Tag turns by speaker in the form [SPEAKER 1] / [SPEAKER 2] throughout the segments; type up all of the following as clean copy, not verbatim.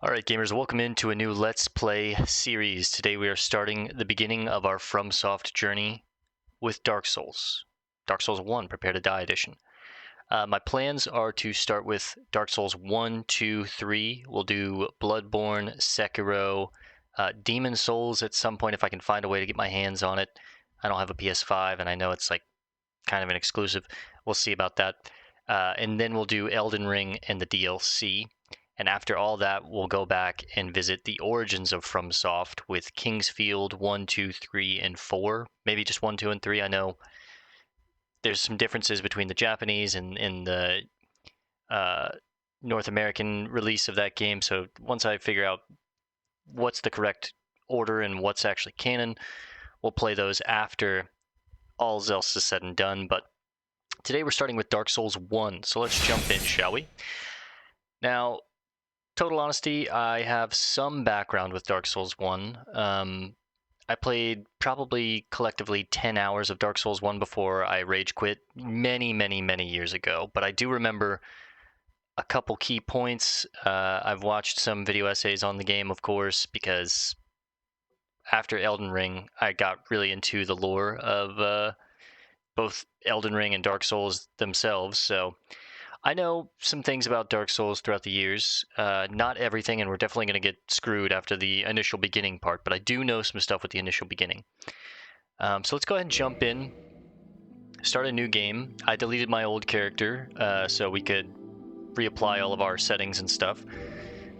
[SPEAKER 1] Alright gamers, welcome into a new Let's Play series. Today we are starting the beginning of our FromSoft journey with Dark Souls. Dark Souls 1, Prepare to Die edition. My plans are to start with Dark Souls 1, 2, 3. We'll do Bloodborne, Sekiro, Demon Souls at some point if I can find a way to get my hands on it. I don't have a PS5 and I know it's like kind of an exclusive. We'll see about that. And then we'll do Elden Ring and the DLC. And after all that, we'll go back and visit the origins of FromSoft with Kingsfield 1, 2, 3, and 4. Maybe just 1, 2, and 3. I know there's some differences between the Japanese and the North American release of that game. So once I figure out what's the correct order and what's actually canon, we'll play those after all else is said and done. But today we're starting with Dark Souls 1. So let's jump in, shall we? Now, total honesty, I have some background with Dark Souls 1. I played probably collectively 10 hours of Dark Souls 1 before I rage quit many years ago, but I do remember a couple key points. I've watched some video essays on the game, of course, because after Elden Ring, I got really into the lore of both Elden Ring and Dark Souls themselves, so I know some things about Dark Souls throughout the years. Not everything, and we're definitely going to get screwed after the initial beginning part, but I do know some stuff with the initial beginning. So let's go ahead and jump in, start a new game. I deleted my old character so we could reapply all of our settings and stuff.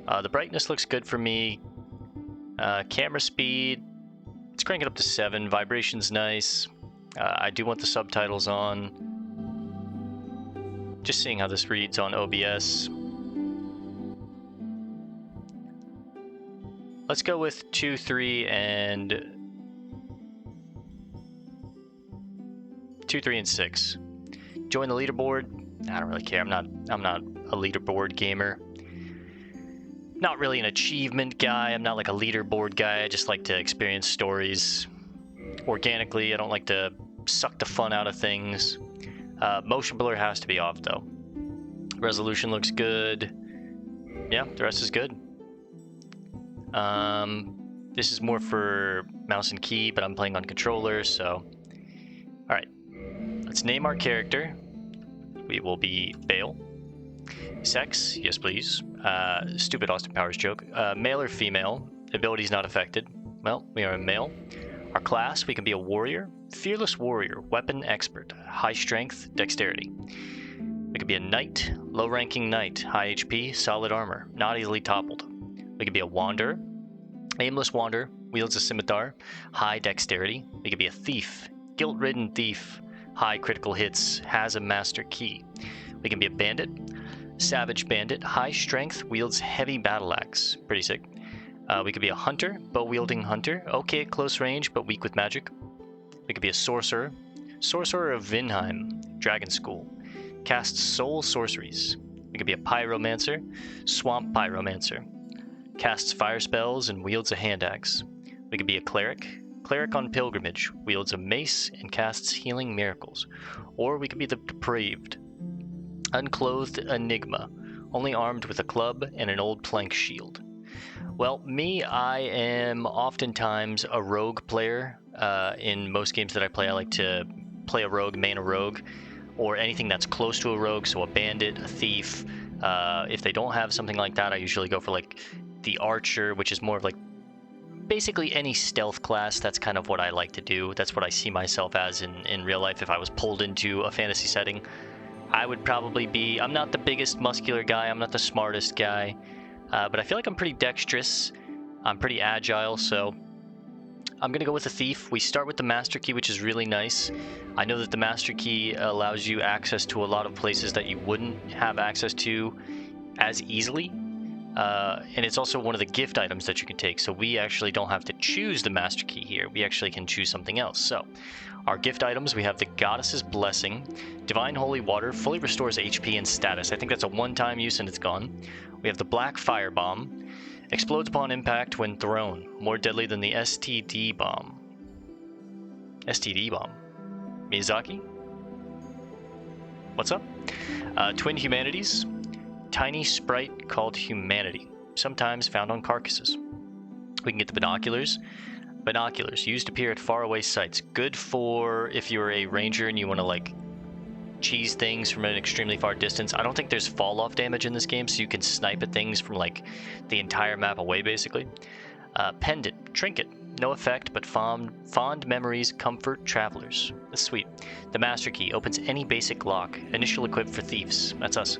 [SPEAKER 1] The brightness looks good for me. Camera speed, let's crank it up to 7. Vibration's nice. I do want the subtitles on. Just seeing how this reads on OBS. Let's go with 2, 3, and 2, 3, and 6. Join the leaderboard. I don't really care. I'm not a leaderboard gamer. Not really an achievement guy. I'm not like a leaderboard guy. I just like to experience stories organically. I don't like to suck the fun out of things. Motion blur has to be off though. Resolution looks good. Yeah, the rest is good. This is more for mouse and key, but I'm playing on controller, so. Alright, let's name our character. We will be Bale. Sex, yes please. Stupid Austin Powers joke. Male or female, abilities not affected. Well, we are a male. Our class, we can be a warrior, fearless warrior, weapon expert, high strength, dexterity. We could be a knight, low-ranking knight, high HP, solid armor, not easily toppled. We could be a wanderer, aimless wanderer, wields a scimitar, high dexterity. We could be a thief, guilt-ridden thief, high critical hits, has a master key. We can be a bandit, savage bandit, high strength, wields heavy battle axe, pretty sick. We could be a hunter, bow-wielding hunter, okay at close range, but weak with magic. We could be a sorcerer, sorcerer of Vinheim, dragon school, casts soul sorceries. We could be a pyromancer, swamp pyromancer, casts fire spells and wields a hand axe. We could be a cleric, cleric on pilgrimage, wields a mace and casts healing miracles. Or we could be the depraved, unclothed enigma, only armed with a club and an old plank shield. Well, me, I am oftentimes a rogue player. In most games that I play, I like to play a rogue, main a rogue, or anything that's close to a rogue, so a bandit, a thief. If they don't have something like that, I usually go for like the archer, which is more of like basically any stealth class. That's kind of what I like to do. That's what I see myself as in real life. If I was pulled into a fantasy setting, I would probably be, I'm not the biggest muscular guy, I'm not the smartest guy. But I feel like I'm pretty dexterous, I'm pretty agile, so I'm going to go with a thief. We start with the master key, which is really nice. I know that the master key allows you access to a lot of places that you wouldn't have access to as easily. And it's also one of the gift items that you can take, so we actually don't have to choose the master key here. We actually can choose something else. So, our gift items, we have the Goddess's Blessing, Divine Holy Water, fully restores HP and status. I think that's a one-time use and it's gone. We have the Black Fire Bomb, explodes upon impact when thrown, more deadly than the STD Bomb. STD Bomb. Miyazaki? What's up? Twin Humanities, tiny sprite called Humanity. sometimes found on carcasses. We can get the binoculars. Binoculars, used to peer at faraway sights. Good for if you're a ranger and you want to like cheese things from an extremely far distance. I don't think there's fall off damage in this game, so you can snipe at things from like the entire map away basically. Pendant, trinket, no effect, but fond memories comfort travelers. That's sweet. The master key opens any basic lock. Initial equip for thieves. That's us.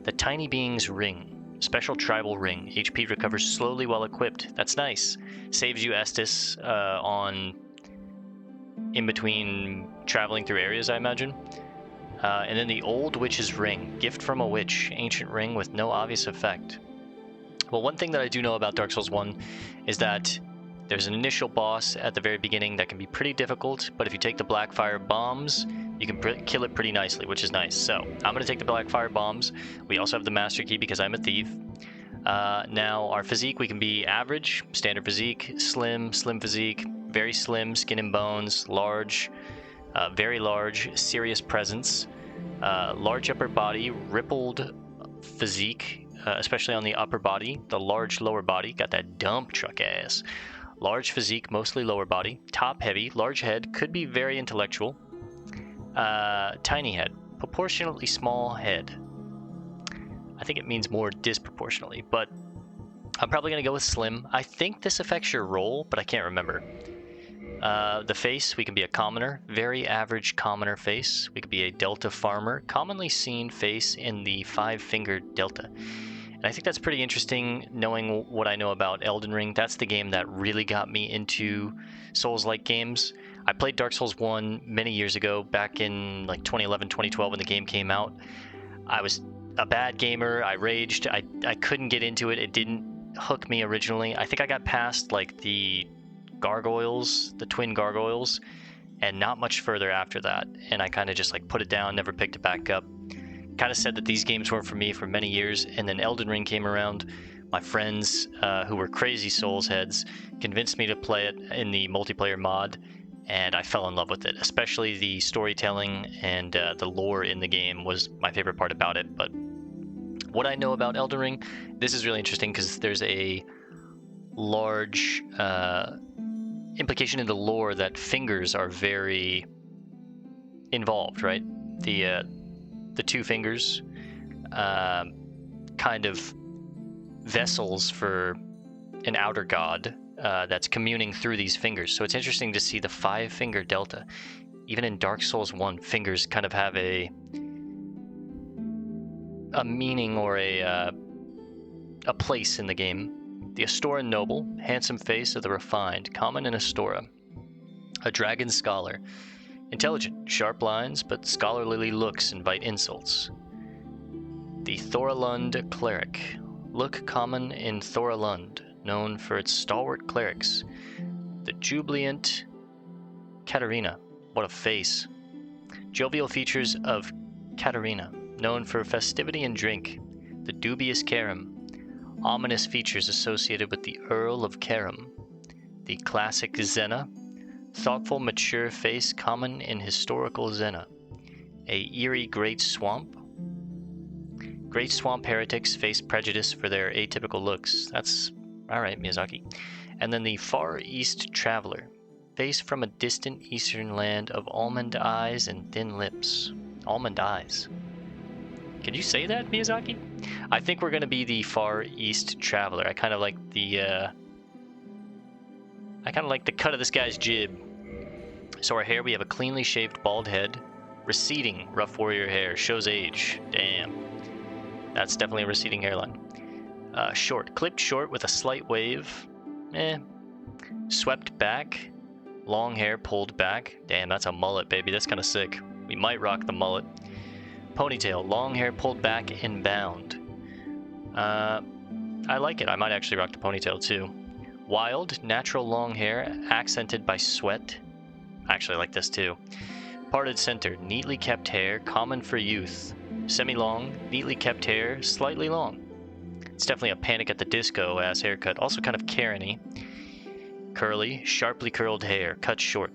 [SPEAKER 1] The tiny being's ring. Special tribal ring. HP recovers slowly while equipped. That's nice. Saves you Estus on in between traveling through areas, I imagine. And then the old witch's ring. Gift from a witch. Ancient ring with no obvious effect. Well, one thing that I do know about Dark Souls 1 is that there's an initial boss at the very beginning that can be pretty difficult, but if you take the Blackfire bombs, you can kill it pretty nicely, which is nice. So I'm going to take the Blackfire bombs. We also have the Master Key because I'm a thief. Now, our physique, we can be average, standard physique, slim physique, very slim, skin and bones, large, very large, serious presence, large upper body, rippled physique, especially on the upper body, the large lower body, got that dump truck ass. Large physique, mostly lower body, top heavy, large head, could be very intellectual. Tiny head, proportionately small head. I think it means more disproportionately, but I'm probably going to go with slim. I think this affects your roll, but I can't remember. The face, we can be a commoner, very average commoner face. We could be a delta farmer, commonly seen face in the 5-fingered delta. And I think that's pretty interesting, knowing what I know about Elden Ring. That's the game that really got me into Souls-like games. I played Dark Souls 1 many years ago, back in like 2011, 2012 when the game came out. I was a bad gamer. I raged. I couldn't get into it. It didn't hook me originally. I think I got past like the gargoyles, the twin gargoyles, and not much further after that. And I kind of just like put it down, never picked it back up. Kind of said that these games weren't for me for many years, and then Elden Ring came around. My friends, who were crazy Souls heads, convinced me to play it in the multiplayer mod, and I fell in love with it. Especially the storytelling and the lore in the game was my favorite part about it. But what I know about Elden Ring, this is really interesting because there's a large implication in the lore that fingers are very involved, right? The two fingers, kind of vessels for an outer god that's communing through these fingers. So it's interesting to see the 5-finger delta. Even in Dark Souls 1, fingers kind of have a meaning or a place in the game. The Astoran noble, handsome face of the refined, common in Astora. A dragon scholar. Intelligent, sharp lines, but scholarly looks invite insults. The Thoralund cleric. Look common in Thoralund, known for its stalwart clerics. The jubilant Katarina. What a face. Jovial features of Katarina, known for festivity and drink. The dubious Karim. Ominous features associated with the Earl of Karim. The classic Zena. Thoughtful, mature face common in historical Zena. A eerie great swamp. Great swamp heretics face prejudice for their atypical looks. That's alright, Miyazaki. And then the Far East Traveler. Face from a distant eastern land of almond eyes and thin lips. Almond eyes. Can you say that, Miyazaki? I think we're going to be the Far East Traveler. I kind of like the cut of this guy's jib. So our hair, we have a cleanly shaved bald head. Receding rough warrior hair. Shows age. Damn. That's definitely a receding hairline. Short. Clipped short with a slight wave. Swept back. Long hair pulled back. Damn, that's a mullet, baby. That's kind of sick. We might rock the mullet. Ponytail. Long hair pulled back and bound. I like it. I might actually rock the ponytail too. Wild, natural long hair, accented by sweat. I actually like this too. Parted center, neatly kept hair, common for youth. Semi-long, neatly kept hair, slightly long. It's definitely a Panic at the Disco ass haircut. Also kind of Karen-y. Curly, sharply curled hair, cut short.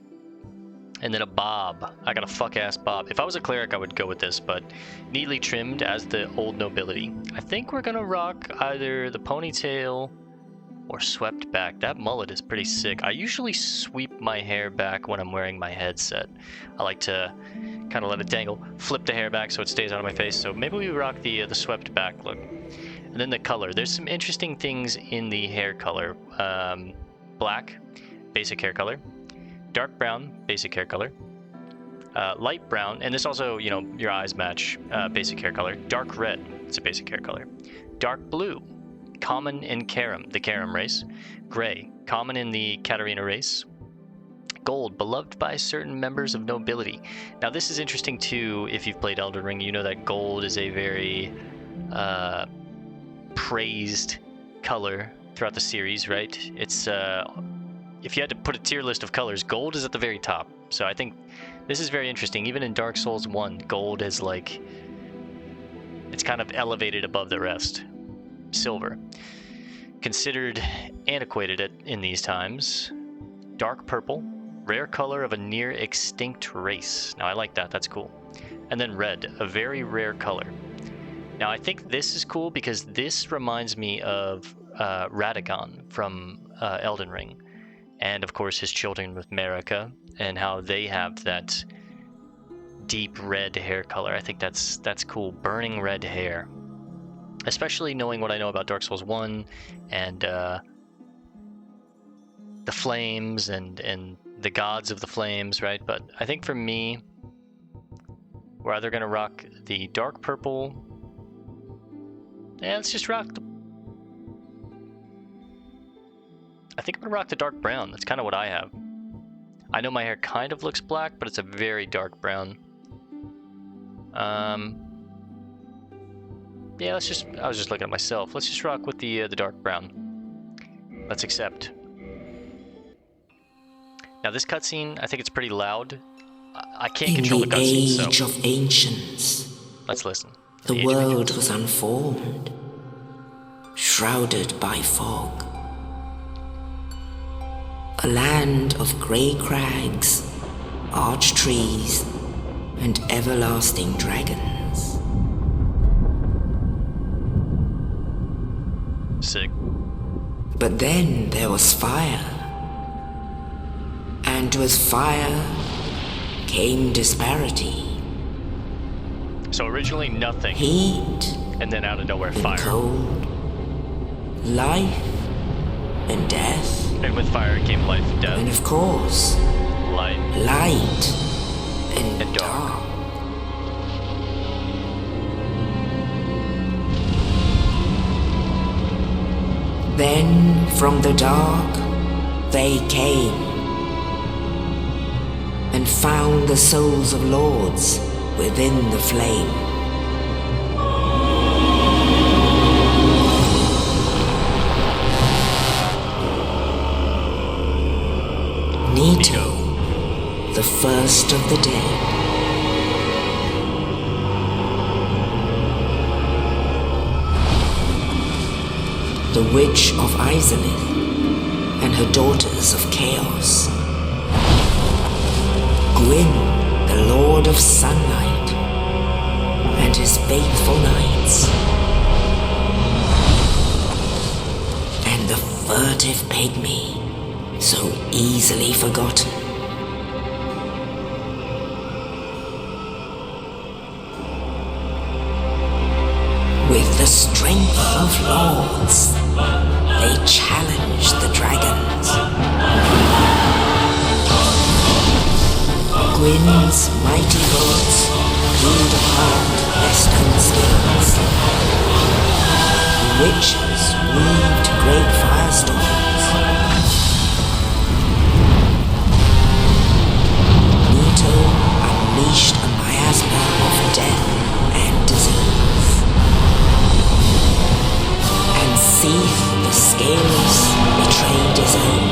[SPEAKER 1] And then a bob. I got a fuck-ass bob. If I was a cleric, I would go with this, but neatly trimmed as the old nobility. I think we're gonna rock either the ponytail or swept back. That mullet is pretty sick. I usually sweep my hair back when I'm wearing my headset. I like to kind of let it dangle, flip the hair back so it stays out of my face. So maybe we rock the swept back look. And then the color. There's some interesting things in the hair color. Black, basic hair color. Dark brown, basic hair color. Light brown, and this also, you know, your eyes match, basic hair color. Dark red, it's a basic hair color. Dark blue, common in Karam, the Karam race. Gray, common in the Katarina race. Gold, beloved by certain members of nobility. Now this is interesting too. If you've played Elden Ring, you know that gold is a very praised color throughout the series, right? It's if you had to put a tier list of colors, gold is at the very top. So I think this is very interesting. Even in Dark Souls 1, gold is like, it's kind of elevated above the rest. Silver, considered antiquated in these times. Dark purple, rare color of a near extinct race. Now I like that, that's cool. And then red, a very rare color. Now I think this is cool because this reminds me of Radagon from Elden Ring. And of course his children with Marika, and how they have that deep red hair color. I think that's cool. Burning red hair. Especially knowing what I know about Dark Souls 1 and the flames and the gods of the flames, right? But I think for me, we're either going to rock the dark purple. Yeah, let's just rock the... I think I'm going to rock the dark brown. That's kind of what I have. I know my hair kind of looks black, but it's a very dark brown. Yeah, let's just... I was just looking at myself. Let's just rock with the dark brown. Let's accept. Now this cutscene, I think it's pretty loud. I can't control the cutscene, so...
[SPEAKER 2] In the age of ancients,
[SPEAKER 1] let's listen.
[SPEAKER 2] The world was unformed, shrouded by fog. A land of grey crags, arch trees, and everlasting dragons.
[SPEAKER 1] Sick.
[SPEAKER 2] But then there was fire. And with fire came disparity.
[SPEAKER 1] So originally nothing.
[SPEAKER 2] Heat.
[SPEAKER 1] And then out of nowhere
[SPEAKER 2] And
[SPEAKER 1] fire.
[SPEAKER 2] cold. Life and death.
[SPEAKER 1] And with fire came life and death.
[SPEAKER 2] And of course,
[SPEAKER 1] Light.
[SPEAKER 2] light and
[SPEAKER 1] dark.
[SPEAKER 2] dark. Then from the dark they came and found the souls of lords within the flame. Nito, the first of the dead. The Witch of Izalith and her daughters of Chaos. Gwyn, the Lord of Sunlight, and his faithful knights. And the furtive pygmy, so easily forgotten. With the strength of lords, they challenged the dragons. Gwyn's mighty lords peeled apart their stone skills. Witches weaved great firestorms. Nito unleashed a miasma of death and disease. And Seath the Scaleless betrayed his own,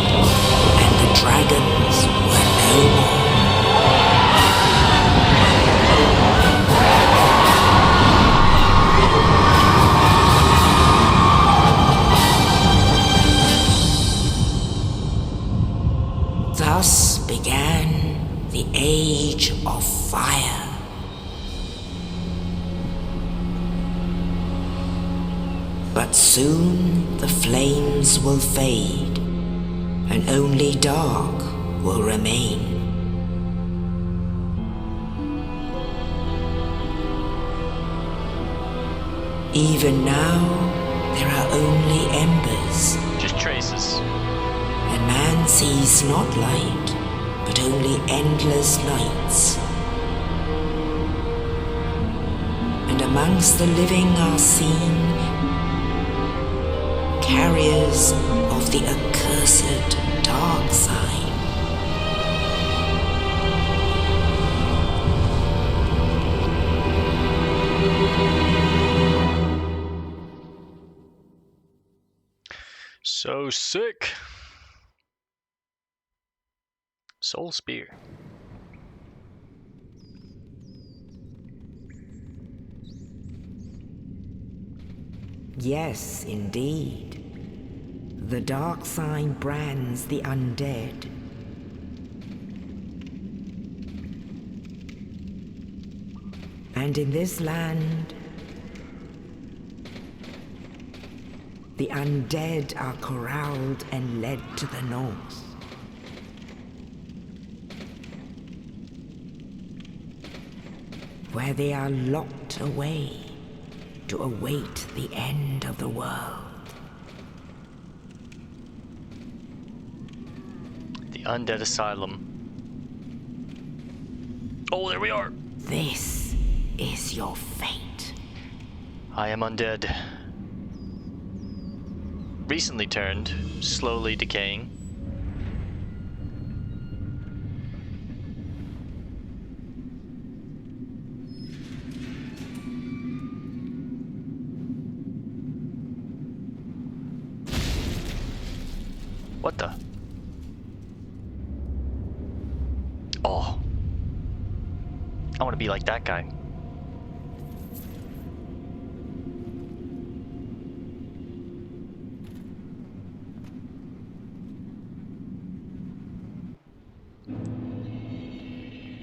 [SPEAKER 2] and the dragons were no more. Thus began the age of fire. But soon the flames will fade, and only dark will remain. Even now, there are only embers.
[SPEAKER 1] Just traces.
[SPEAKER 2] And man sees not light, but only endless nights. And amongst the living are seen carriers of the accursed dark side.
[SPEAKER 1] So sick. Soul Spear.
[SPEAKER 2] Yes, indeed. The dark sign brands the undead. And in this land, the undead are corralled and led to the north. Where they are locked away to await the end of the world.
[SPEAKER 1] The Undead Asylum. Oh, there we are!
[SPEAKER 2] This is your fate.
[SPEAKER 1] I am undead. Recently turned, slowly decaying. What the? Oh. I want to be like that guy.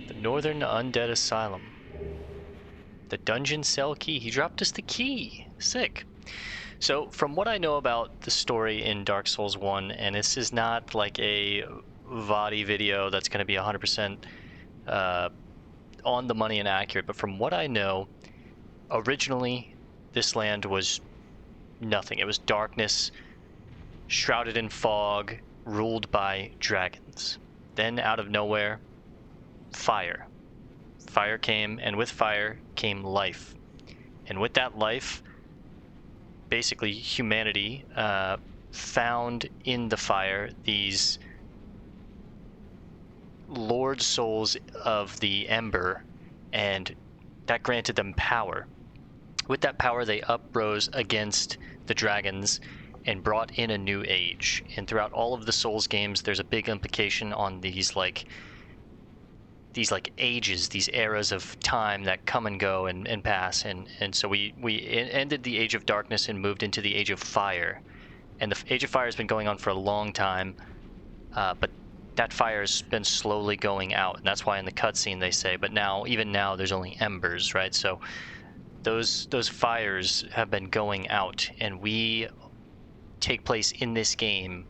[SPEAKER 1] The Northern Undead Asylum. The dungeon cell key. He dropped us the key. Sick. So, from what I know about the story in Dark Souls 1, and this is not like a VOD video that's going to be 100% on the money and accurate, but from what I know, originally this land was nothing. It was darkness, shrouded in fog, ruled by dragons. Then, out of nowhere, fire. Fire came, and with fire came life. And with that life, basically humanity found in the fire these lord souls of the ember, and that granted them power. With that power, they uprose against the dragons and brought in a new age. And throughout all of the Souls games, there's a big implication on these ages, these eras of time that come and go and pass, and so we ended the Age of Darkness and moved into the Age of Fire, and the Age of Fire has been going on for a long time, but that fire has been slowly going out, and that's why in the cutscene they say, but now, even now, there's only embers, right? So those fires have been going out, and we take place in this game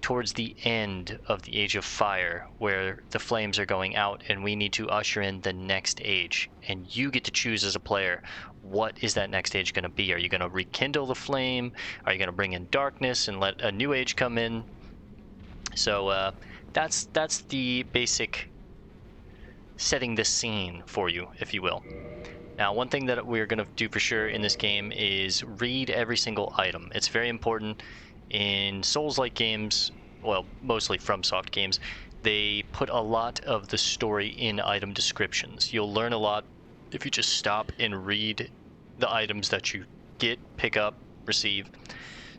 [SPEAKER 1] towards the end of the Age of Fire, where the flames are going out and we need to usher in the next age. And you get to choose as a player, what is that next age going to be? Are you going to rekindle the flame? Are you going to bring in darkness and let a new age come in? So that's the basic setting the scene for you, if you will. Now, one thing that we're going to do for sure in this game is read every single item. It's very important. In Souls-like games, well, mostly FromSoft games, they put a lot of the story in item descriptions. You'll learn a lot if you just stop and read the items that you get, pick up, receive.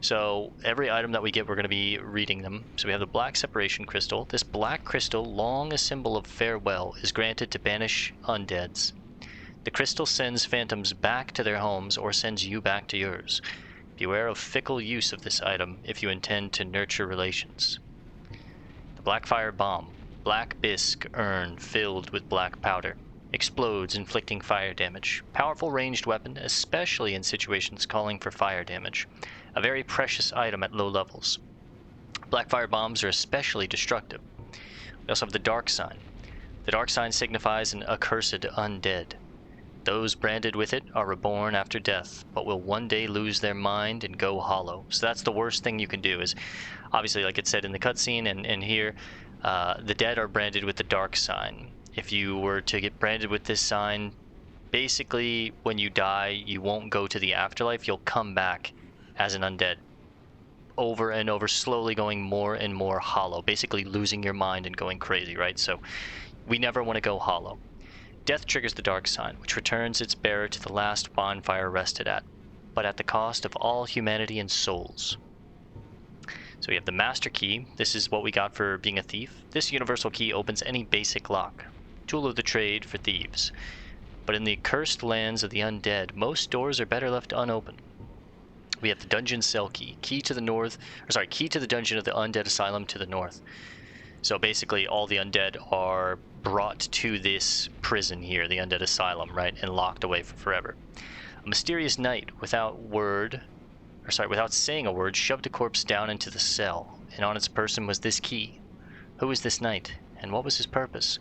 [SPEAKER 1] So every item that we get, we're going to be reading them. So we have the Black Separation Crystal. This black crystal, long a symbol of farewell, is granted to banish undeads. The crystal sends phantoms back to their homes or sends you back to yours. Beware of fickle use of this item if you intend to nurture relations. The Blackfire Bomb. Black bisque urn filled with black powder. Explodes, inflicting fire damage. Powerful ranged weapon, especially in situations calling for fire damage. A very precious item at low levels. Black fire bombs are especially destructive. We also have the dark sign. The dark sign signifies an accursed undead. Those branded with it are reborn after death, but will one day lose their mind and go hollow. So that's the worst thing you can do, is obviously, like it said in the cutscene and here, the dead are branded with the dark sign. If you were to get branded with this sign, basically when you die, you won't go to the afterlife, you'll come back as an undead. Over and over, slowly going more and more hollow, basically losing your mind and going crazy, right? So we never want to go hollow. Death triggers the dark sign, which returns its bearer to the last bonfire rested at, but at the cost of all humanity and souls. So we have the master key. This is what we got for being a thief. This universal key opens any basic lock. Tool of the trade for thieves. But in the accursed lands of the undead, most doors are better left unopened. We have the dungeon cell key. Key to the dungeon of the undead asylum to the north. So basically all the undead are brought to this prison here, the undead asylum, right, and locked away for forever. A mysterious knight without saying a word, shoved a corpse down into the cell, and on its person was this key. Who was this knight, and what was his purpose?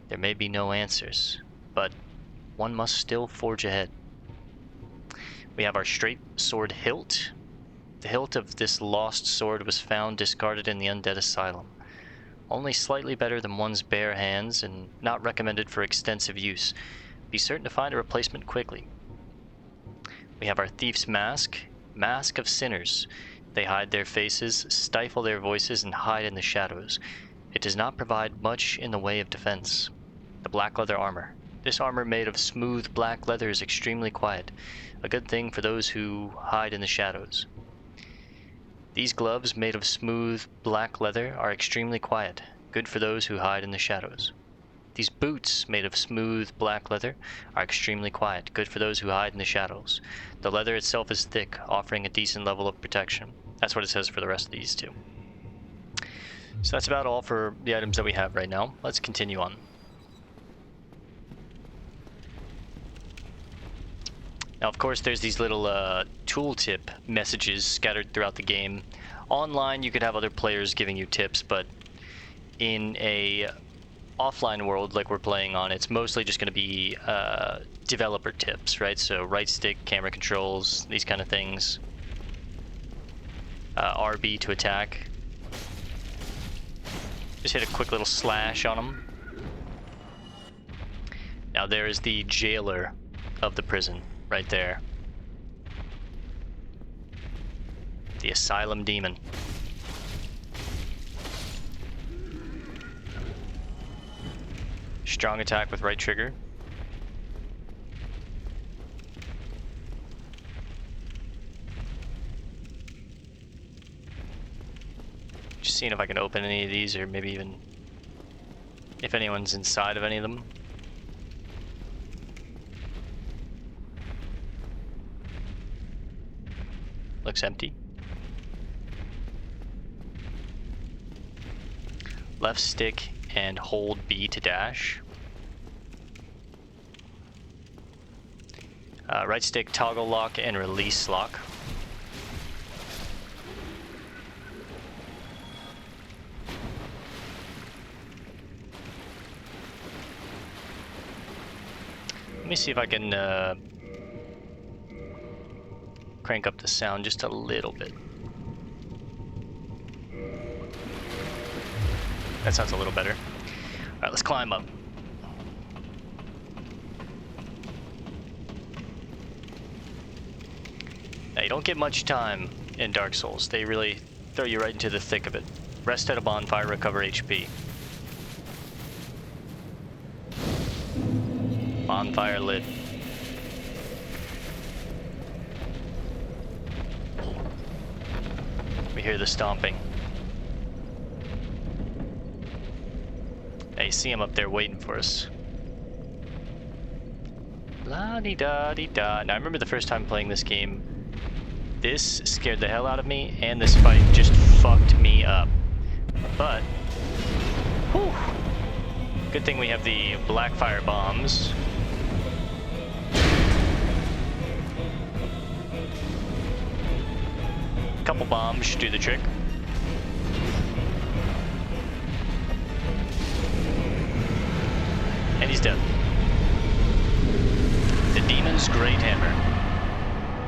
[SPEAKER 1] There may be no answers, but one must still forge ahead. We have our straight sword hilt. The hilt of this lost sword was found discarded in the undead asylum. Only slightly better than one's bare hands and not recommended for extensive use. Be certain to find a replacement quickly. We have our thief's mask. Mask of sinners. They hide their faces, stifle their voices, and hide in the shadows. It does not provide much in the way of defense. The black leather armor. This armor made of smooth black leather is extremely quiet. A good thing for those who hide in the shadows. These gloves made of smooth black leather are extremely quiet, good for those who hide in the shadows. These boots made of smooth black leather are extremely quiet, good for those who hide in the shadows. The leather itself is thick, offering a decent level of protection. That's what it says for the rest of these two. So that's about all for the items that we have right now. Let's continue on. Now, of course, there's these little tooltip messages scattered throughout the game. Online, you could have other players giving you tips, but in a offline world like we're playing on, it's mostly just going to be developer tips, right? So right stick, camera controls, these kind of things. RB to attack. Just hit a quick little slash on them. Now there is the jailer of the prison. Right there. The asylum demon. Strong attack with right trigger. Just seeing if I can open any of these, or maybe even if anyone's inside of any of them. Looks empty. Left stick and hold B to dash. Right stick toggle lock and release lock. Let me see if I can crank up the sound just a little bit. That sounds a little better. Alright, let's climb up. Now, you don't get much time in Dark Souls. They really throw you right into the thick of it. Rest at a bonfire, recover HP. Bonfire lit. We hear the stomping. Hey, see him up there waiting for us. La-di-da-di-da. Now, I remember the first time playing this game, this scared the hell out of me, and this fight just fucked me up. But Whew. Good thing we have the black fire bombs. Couple bombs should do the trick. And he's dead. The demon's great hammer.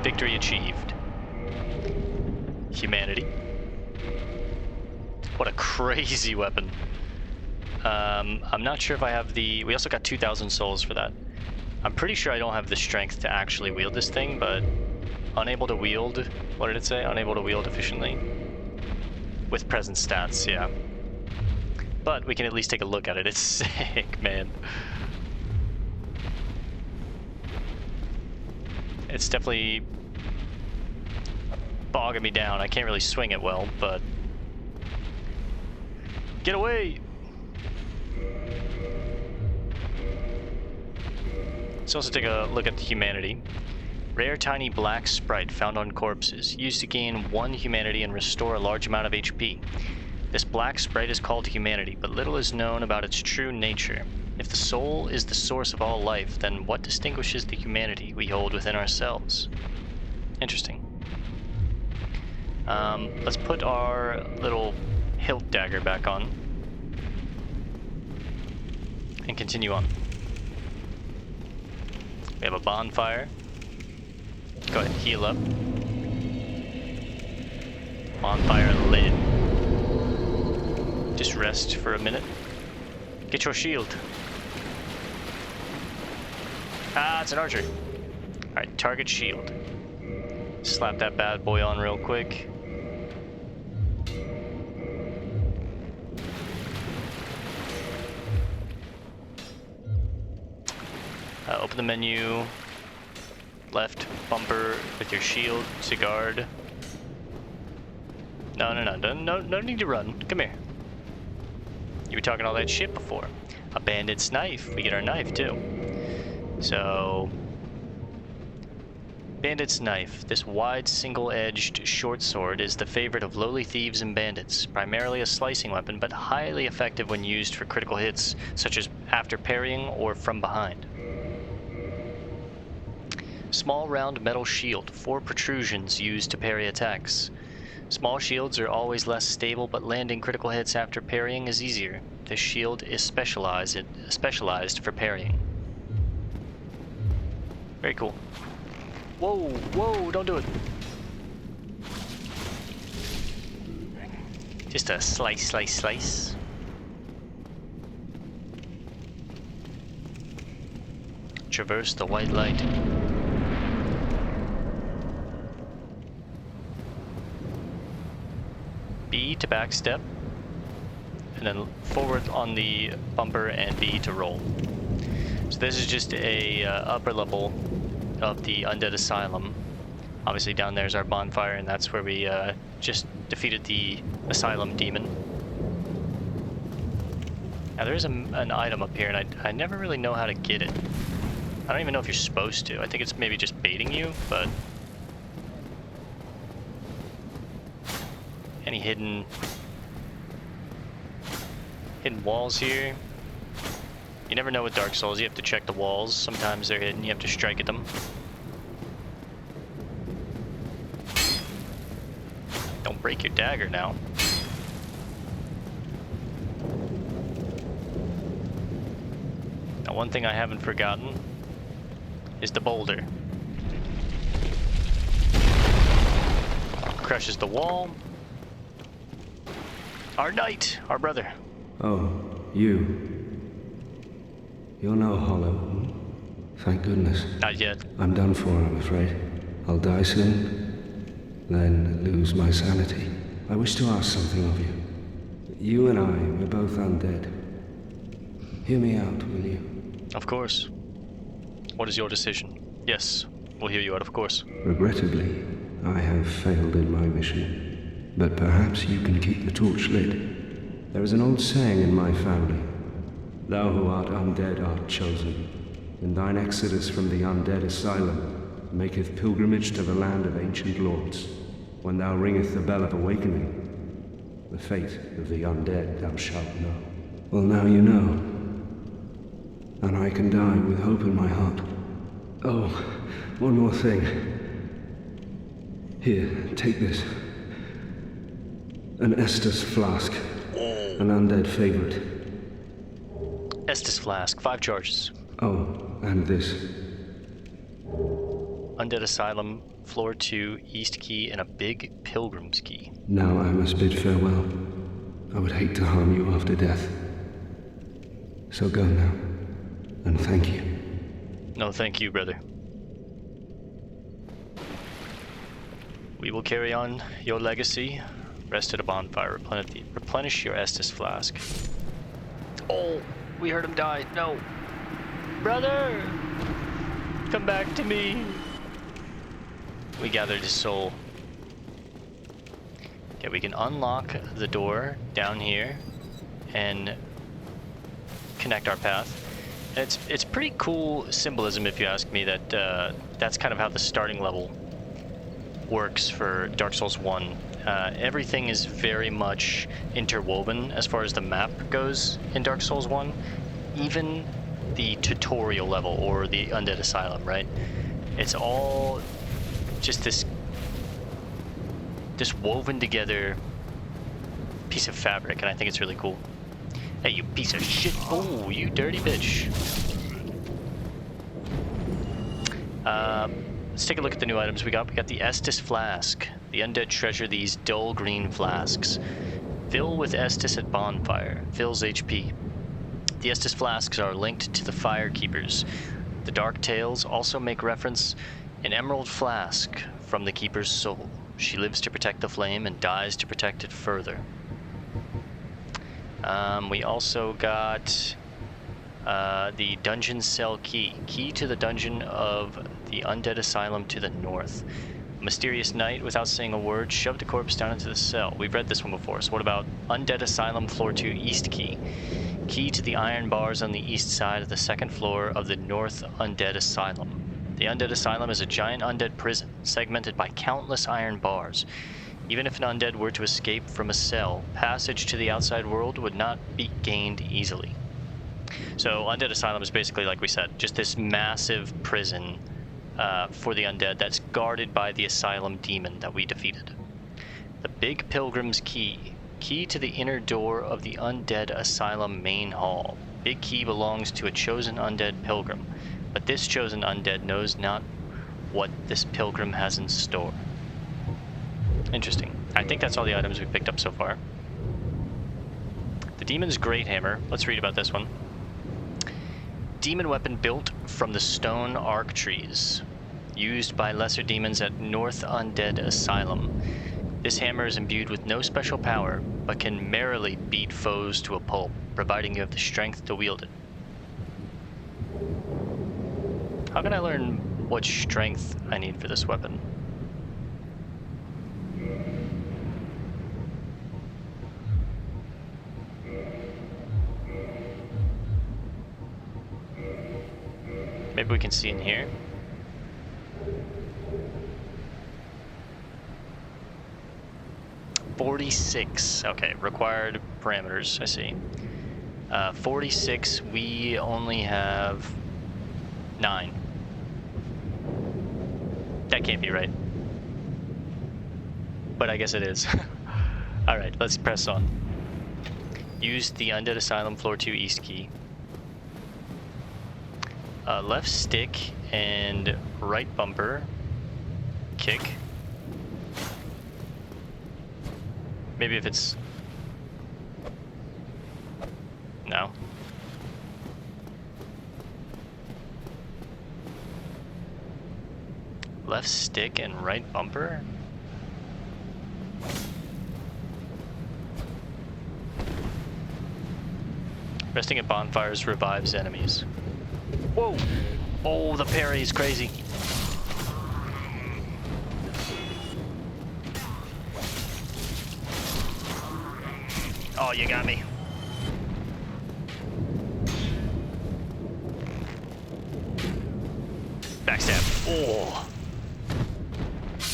[SPEAKER 1] Victory achieved. Humanity. What a crazy weapon. I'm not sure if I have the... We also got 2,000 souls for that. I'm pretty sure I don't have the strength to actually wield this thing, but... Unable to wield... What did it say? Unable to wield efficiently? With present stats, yeah. But we can at least take a look at it. It's sick, man. It's definitely... bogging me down. I can't really swing it well, but... Get away! Let's also take a look at the humanity. Rare tiny black sprite found on corpses, used to gain 1 humanity and restore a large amount of HP. This black sprite is called humanity, but little is known about its true nature. If the soul is the source of all life, then what distinguishes the humanity we hold within ourselves? Interesting. Let's put our little hilt dagger back on. And continue on. We have a bonfire. Go ahead, heal up. Bonfire lit. Just rest for a minute. Get your shield. Ah, it's an archer. Alright, target shield. Slap that bad boy on real quick. Open the menu. Left bumper with your shield to guard. No need to run. Come here. You were talking all that shit before. A bandit's knife. We get our knife too. So, bandit's knife. This wide, single-edged short sword is the favorite of lowly thieves and bandits. Primarily a slicing weapon, but highly effective when used for critical hits, such as after parrying or from behind. Small round metal shield, 4 protrusions used to parry attacks. Small shields are always less stable, but landing critical hits after parrying is easier. This shield is specialized for parrying. Very cool. Whoa, whoa, don't do it. Just a slice. Traverse the white light. B to backstep, and then forward on the bumper, and B to roll. So this is just a upper level of the Undead Asylum. Obviously down there is our bonfire, and that's where we just defeated the Asylum demon. Now there is an item up here, and I never really know how to get it. I don't even know if you're supposed to. I think it's maybe just baiting you, but... Any hidden walls here? You never know with Dark Souls. You have to check the walls. Sometimes they're hidden. You have to strike at them. Don't break your dagger now. Now, one thing I haven't forgotten is the boulder. Crushes the wall. Our knight, our brother.
[SPEAKER 3] Oh, you. You're no hollow. Thank goodness.
[SPEAKER 1] Not yet.
[SPEAKER 3] I'm done for, I'm afraid. I'll die soon, then lose my sanity. I wish to ask something of you. You and I, we're both undead. Hear me out, will you?
[SPEAKER 1] Of course. What is your decision? Yes, we'll hear you out, of course.
[SPEAKER 3] Regrettably, I have failed in my mission. But perhaps you can keep the torch lit. There is an old saying in my family. Thou who art undead art chosen, and thine exodus from the undead asylum maketh pilgrimage to the land of ancient lords. When thou ringeth the bell of awakening, the fate of the undead thou shalt know. Well, now you know. And I can die with hope in my heart. Oh, one more thing. Here, take this. An Estus flask. An undead favorite.
[SPEAKER 1] Estus flask, 5 charges.
[SPEAKER 3] Oh, and this.
[SPEAKER 1] Undead Asylum, floor 2, East Key, and a big Pilgrim's Key.
[SPEAKER 3] Now I must bid farewell. I would hate to harm you after death. So go now, and thank you.
[SPEAKER 1] No, thank you, brother. We will carry on your legacy. Rest at a bonfire. Replenish your Estus flask. Oh, we heard him die. No. Brother! Come back to me. We gathered his soul. Okay, we can unlock the door down here and connect our path. And it's pretty cool symbolism, if you ask me, that that's kind of how the starting level works for Dark Souls 1. Everything is very much interwoven as far as the map goes in Dark Souls 1. Even the tutorial level or the Undead Asylum, right? It's all just this woven together piece of fabric, and I think it's really cool. Hey, you piece of shit. Oh, you dirty bitch. Let's take a look at the new items we got. We got the Estus Flask. The undead treasure these dull green flasks. Fill with Estus at bonfire. Fills HP. The Estus Flasks are linked to the Fire Keepers. The Dark Tales also make reference an emerald flask from the Keeper's soul. She lives to protect the flame and dies to protect it further. We also got the Dungeon Cell Key. Key to the dungeon of the Undead Asylum to the north. A mysterious knight, without saying a word, shoved a corpse down into the cell. We've read this one before, so what about Undead Asylum Floor 2 East Key? Key to the iron bars on the east side of the second floor of the North Undead Asylum. The Undead Asylum is a giant undead prison, segmented by countless iron bars. Even if an undead were to escape from a cell, passage to the outside world would not be gained easily. So Undead Asylum is basically, like we said, just this massive prison for the undead that's guarded by the Asylum demon that we defeated. The Big Pilgrim's Key. Key to the inner door of the Undead Asylum main hall. Big Key belongs to a chosen undead pilgrim, but this chosen undead knows not what this pilgrim has in store. Interesting. I think that's all the items we picked up so far. The Demon's Great Hammer. Let's read about this one. Demon weapon built from the stone arc trees, used by lesser demons at North Undead Asylum. This hammer is imbued with no special power, but can merrily beat foes to a pulp, providing you have the strength to wield it. How can I learn what strength I need for this weapon? Maybe we can see in here. $46. Okay, required parameters, I see. 46, we only have 9. That can't be right. But I guess it is. Alright, let's press on. Use the Undead Asylum Floor 2 East Key. Left stick and right bumper. Kick. Maybe if it's... No. Left stick and right bumper? Resting at bonfires revives enemies. Whoa! Oh, the parry is crazy. Oh, you got me. Backstab. Oh!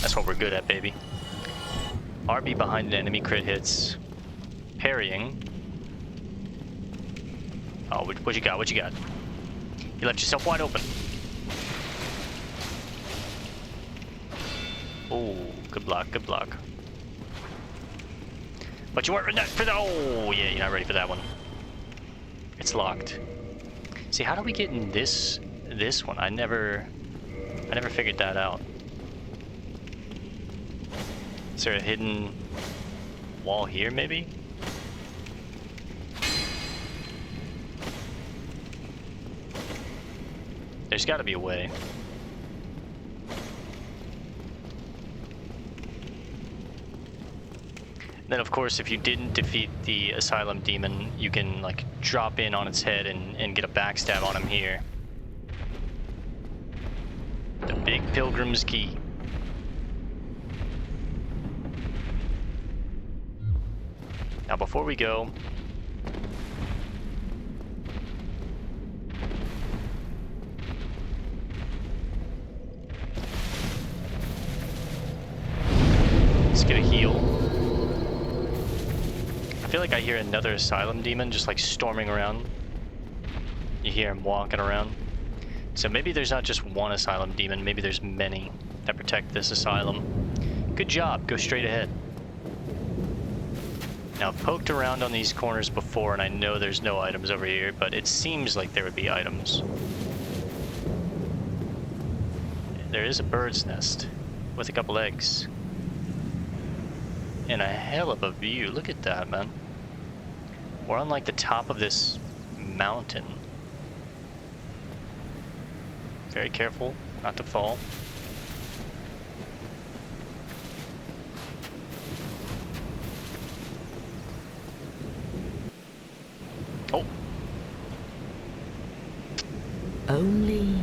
[SPEAKER 1] That's what we're good at, baby. RB behind an enemy crit hits. Parrying. Oh, what you got? What you got? You left yourself wide open. Oh, good block, good block. But you weren't ready for that. Oh, yeah, you're not ready for that one. It's locked. See, how do we get in this one? I never figured that out. Is there a hidden wall here, maybe? There's got to be a way. Then, of course, if you didn't defeat the Asylum Demon, you can, like, drop in on its head and get a backstab on him here. The Big Pilgrim's Key. Now, before we go... let's get a heal. I feel like I hear another Asylum Demon just like storming around. You hear him walking around. So maybe there's not just one Asylum Demon, maybe there's many that protect this asylum. Good job, go straight ahead. Now I've poked around on these corners before and I know there's no items over here, but it seems like there would be items. There is a bird's nest with a couple eggs. And a hell of a view, look at that, man. We're on like the top of this mountain. Very careful not to fall. Oh.
[SPEAKER 2] Only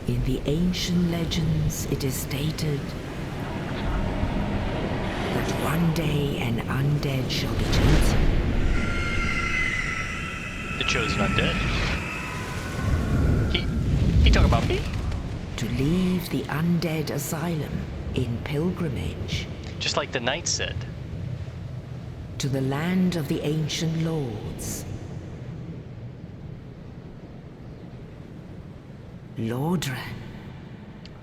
[SPEAKER 2] in the ancient legends it is stated that one day an undead shall be chosen.
[SPEAKER 1] The chosen undead? He talking about me?
[SPEAKER 2] To leave the undead asylum in pilgrimage.
[SPEAKER 1] Just like the knight said.
[SPEAKER 2] To the land of the ancient lords. Lordran.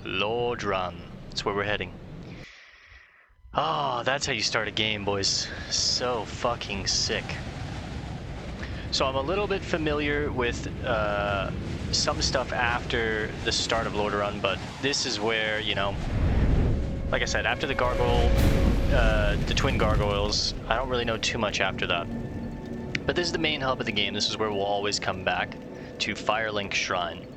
[SPEAKER 1] Lordran. That's where we're heading. Oh, that's how you start a game, boys. So fucking sick. So I'm a little bit familiar with some stuff after the start of Lordran, but this is where, you know, like I said, after the gargoyle, the twin gargoyles, I don't really know too much after that. But this is the main hub of the game. This is where we'll always come back to Firelink Shrine.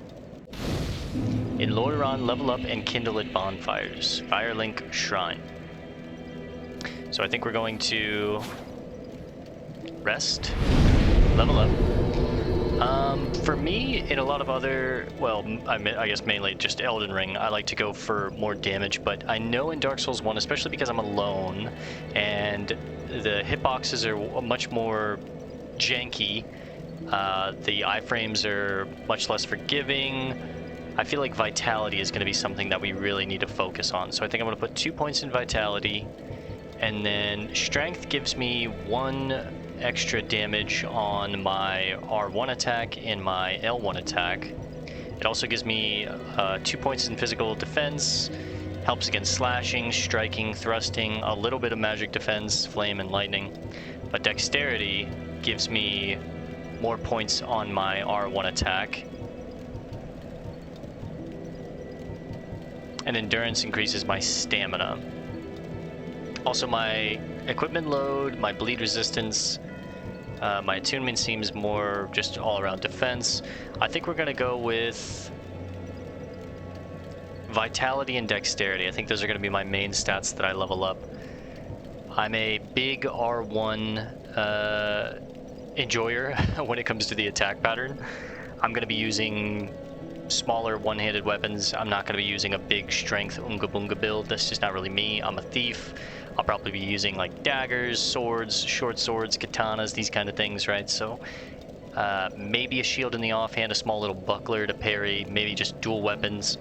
[SPEAKER 1] In Lordran, level up and kindle at bonfires. Firelink Shrine. So I think we're going to rest, level up. For me, in a lot of other, well, I guess mainly just Elden Ring, I like to go for more damage, but I know in Dark Souls 1, especially because I'm alone, and the hitboxes are much more janky, the iframes are much less forgiving. I feel like Vitality is going to be something that we really need to focus on. So I think I'm going to put 2 points in Vitality, and then Strength gives me 1 extra damage on my R1 attack and my L1 attack. It also gives me 2 points in physical defense, helps against slashing, striking, thrusting, a little bit of magic defense, flame and lightning. But Dexterity gives me more points on my R1 attack. And Endurance increases my stamina. Also my equipment load, my bleed resistance, my attunement seems more just all around defense. I think we're gonna go with Vitality and Dexterity. I think those are gonna be my main stats that I level up. I'm a big R1 enjoyer when it comes to the attack pattern. I'm gonna be using smaller one-handed weapons. I'm not gonna be using a big strength Unga Bunga build. That's just not really me. I'm a thief. I'll probably be using like daggers, swords, short swords, katanas, these kind of things, right? So maybe a shield in the offhand, a small little buckler to parry, maybe just dual weapons.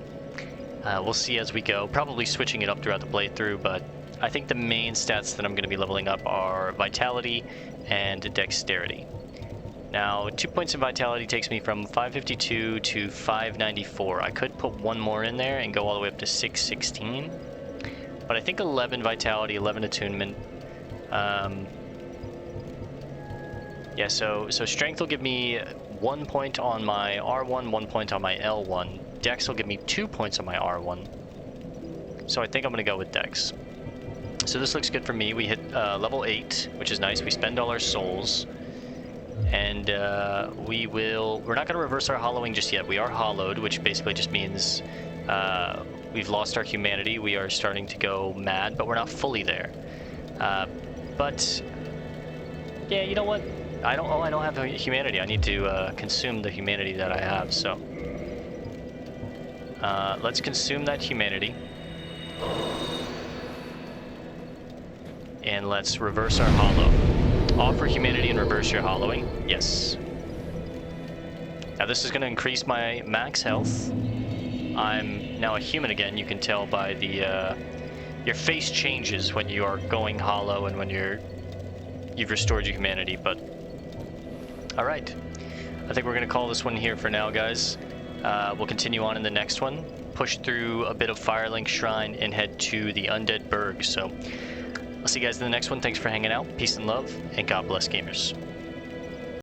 [SPEAKER 1] We'll see as we go. Probably switching it up throughout the playthrough, but I think the main stats that I'm going to be leveling up are Vitality and Dexterity. Now, 2 points in vitality takes me from 552 to 594. I could put one more in there and go all the way up to 616. But I think 11 vitality, 11 attunement. Yeah, so strength will give me 1 point on my R1, 1 point on my L1. Dex will give me 2 points on my R1. So I think I'm going to go with Dex. So this looks good for me. We hit level 8, which is nice. We spend all our souls. And we're not going to reverse our hollowing just yet. We are hollowed, which basically just means we've lost our humanity. We are starting to go mad, but we're not fully there. But yeah, you know what? I don't have humanity. I need to consume the humanity that I have. So let's consume that humanity, and let's reverse our hollow. Offer humanity and reverse your hollowing. Yes. Now this is going to increase my max health. I'm now a human again. You can tell by the your face changes when you are going hollow and when you've restored your humanity. But all right, I think we're going to call this one here for now, guys. We'll continue on in the next one, push through a bit of Firelink Shrine, and head to the Undead Burg. So I'll see you guys in the next one. Thanks for hanging out. Peace and love, and God bless gamers.